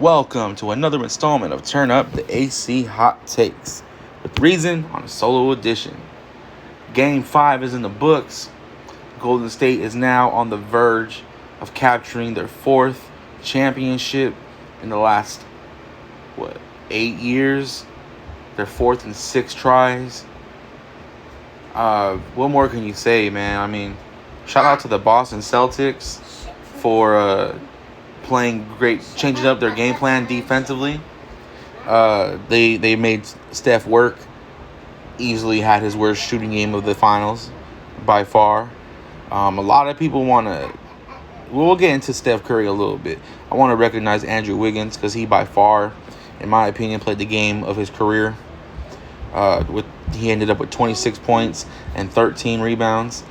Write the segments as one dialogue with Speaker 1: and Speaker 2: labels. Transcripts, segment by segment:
Speaker 1: Welcome to another installment of Turn Up the AC Hot Takes with Reason on a solo edition. Game 5 is in the books. Golden State is now on the verge of capturing their 4th championship in the last, 8 years? Their 4th in 6 tries. What more can you say, man? I mean, shout out to the Boston Celtics for playing great, changing up their game plan defensively. They made Steph work. Easily had his worst shooting game of the finals by far. A lot of people want to. We'll get into Steph Curry a little bit. I want to recognize Andrew Wiggins because he by far, in my opinion, played the game of his career. He ended up with 26 points and 13 rebounds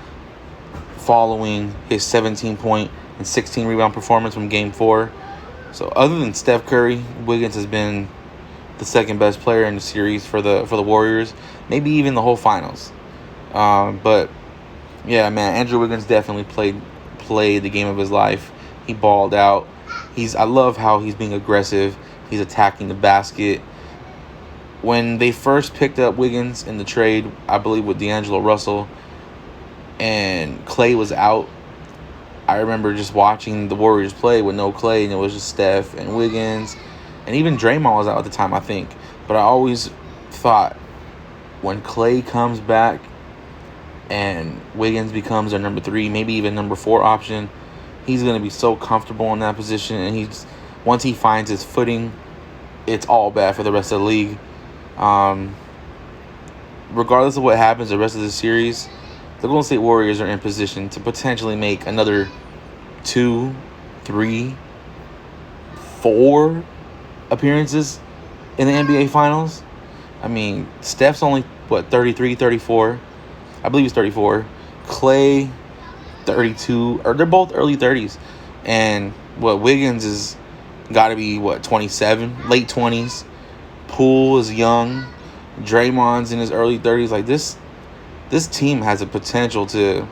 Speaker 1: following his 17-point and 16-rebound performance from Game 4. So other than Steph Curry, Wiggins has been the second best player in the series for the Warriors, maybe even the whole finals. But yeah, man, Andrew Wiggins definitely played the game of his life. He balled out. I love how he's being aggressive. He's attacking the basket. When they first picked up Wiggins in the trade, I believe with D'Angelo Russell, and Clay was out, I remember just watching the Warriors play with no Clay, and it was just Steph and Wiggins, and even Draymond was out at the time, I think. But I always thought when Clay comes back and Wiggins becomes their number 3, maybe even number 4 option, he's going to be so comfortable in that position, and once he finds his footing, it's all bad for the rest of the league. Regardless of what happens the rest of the series, the Golden State Warriors are in position to potentially make another 2, 3, 4 appearances in the NBA Finals. I mean, Steph's only, 33, 34? I believe he's 34. Clay, 32. Or they're both early 30s. And, Wiggins is got to be, 27? Late 20s. Poole is young. Draymond's in his early 30s. Like, this team has a potential to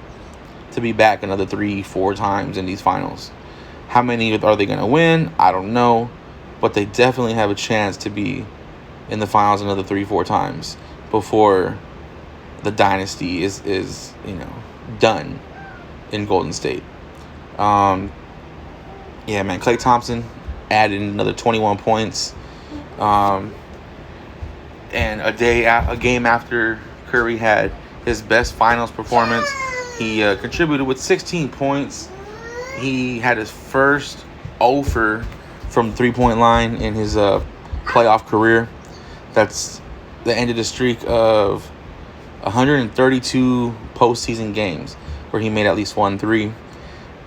Speaker 1: be back another 3-4 times in these finals. How many are they going to win? I don't know. But they definitely have a chance to be in the finals another 3-4 times before the dynasty is done in Golden State. Yeah, man. Klay Thompson added another 21 points. And a game after Curry had his best finals performance, he contributed with 16 points. He had his first from the three-point line in his playoff career. That's the end of the streak of 132 postseason games where he made at least 1 3.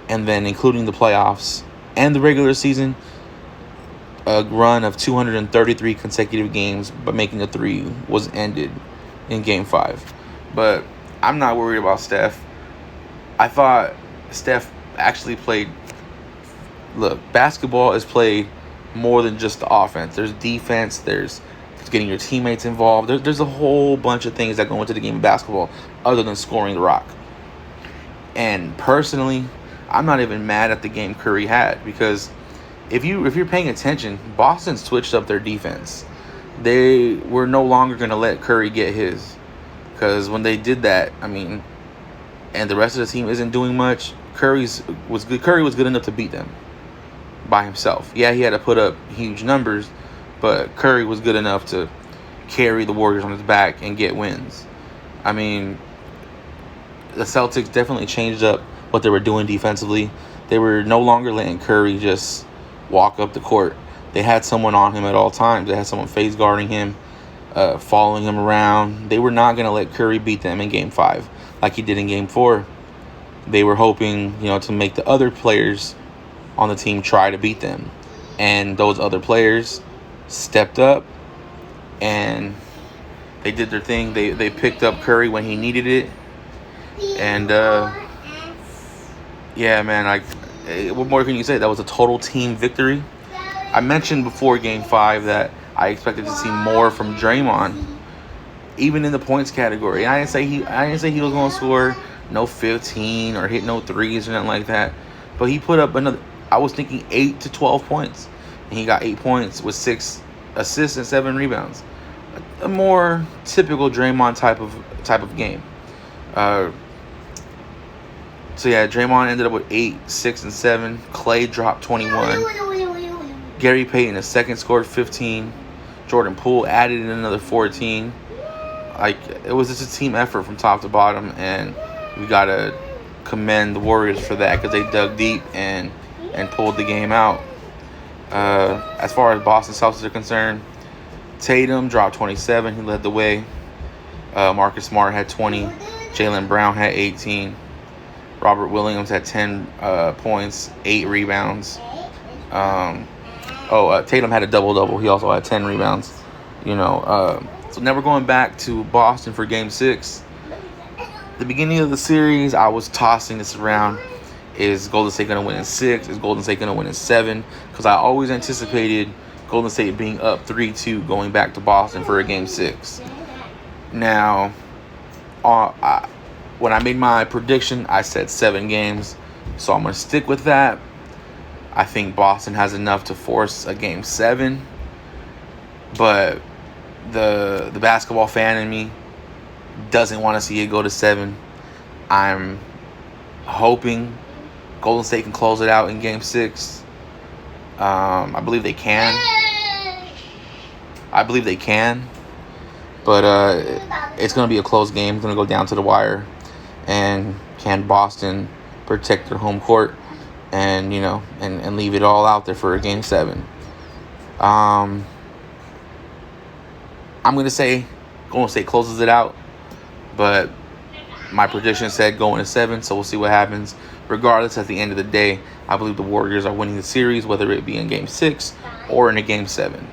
Speaker 1: And then including the playoffs and the regular season, a run of 233 consecutive games, but making a 3 was ended in Game 5. But I'm not worried about Steph. I thought Steph actually played. Look, basketball is played more than just the offense. There's defense. There's getting your teammates involved. There's a whole bunch of things that go into the game of basketball other than scoring the rock. And personally, I'm not even mad at the game Curry had because if you're paying attention, Boston switched up their defense. They were no longer going to let Curry get his. Because when they did that, and the rest of the team isn't doing much, Curry was good enough to beat them by himself. Yeah, he had to put up huge numbers, but Curry was good enough to carry the Warriors on his back and get wins. The Celtics definitely changed up what they were doing defensively. They were no longer letting Curry just walk up the court. They had someone on him at all times. They had someone face guarding him, following him around. They were not going to let Curry beat them in Game 5 like he did in Game 4. They were hoping, to make the other players on the team try to beat them. And those other players stepped up and they did their thing. They picked up Curry when he needed it. And, yeah, man, what more can you say? That was a total team victory. I mentioned before Game 5 that I expected to see more from Draymond, even in the points category. I didn't say he was going to score no 15 or hit no threes or nothing like that. But he put up I was thinking 8 to 12 points. and he got 8 points with 6 assists and 7 rebounds. A more typical Draymond type of game. So yeah, Draymond ended up with 8, 6, and 7. Clay dropped 21. Gary Payton, a second, scored 15. Jordan Poole added in another 14. Like, it was just a team effort from top to bottom, and we gotta commend the Warriors for that, because they dug deep and pulled the game out. As far as Boston Celtics are concerned, Tatum dropped 27. He led the way. Marcus Smart had 20. Jaylen Brown had 18. Robert Williams had 10 points, 8 rebounds. Tatum had a double-double. He also had 10 rebounds. So now we're going back to Boston for Game 6. The beginning of the series, I was tossing this around. Is Golden State going to win in 6? Is Golden State going to win in 7? Because I always anticipated Golden State being up 3-2 going back to Boston for a Game 6. Now, when I made my prediction, I said 7 games. So I'm going to stick with that. I think Boston has enough to force a Game 7. But the basketball fan in me doesn't want to see it go to 7. I'm hoping Golden State can close it out in Game 6. I believe they can. But it's going to be a close game. It's going to go down to the wire. And can Boston protect their home court and leave it all out there for a Game 7? I'm going to say Golden State closes it out. But my prediction said going to 7, so we'll see what happens. Regardless, at the end of the day, I believe the Warriors are winning the series, whether it be in Game 6 or in a Game 7.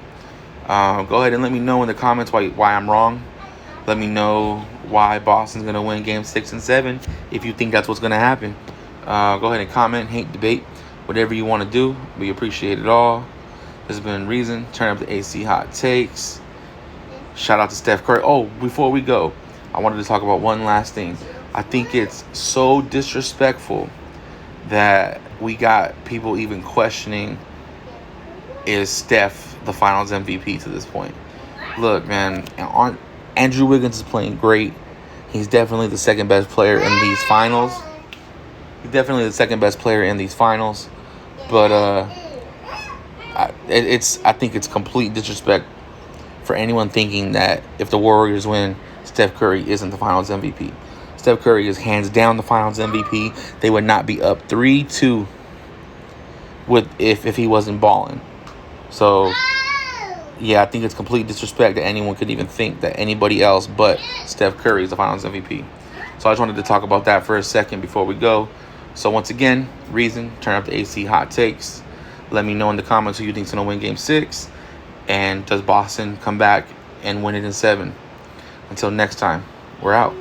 Speaker 1: Go ahead and let me know in the comments why I'm wrong. Let me know why Boston's going to win Game 6 and 7 if you think that's what's going to happen. Go ahead and comment, hate, debate, whatever you want to do. We appreciate it all. This has been Reason. Turn up the AC Hot Takes. Shout out to Steph Curry. Oh, before we go, I wanted to talk about one last thing. I think it's so disrespectful that we got people even questioning, is Steph the Finals MVP to this point? Look, man, Andrew Wiggins is playing great. He's definitely the second best player in these finals. But I think it's complete disrespect for anyone thinking that if the Warriors win, Steph Curry isn't the Finals MVP. Steph Curry is hands down the Finals MVP. They would not be up 3-2 if he wasn't balling. So, yeah, I think it's complete disrespect that anyone could even think that anybody else but Steph Curry is the Finals MVP. So I just wanted to talk about that for a second before we go. So once again, Reason, turn up the AC Hot Takes. Let me know in the comments who you think's going to win Game 6. And does Boston come back and win it in 7? Until next time, we're out.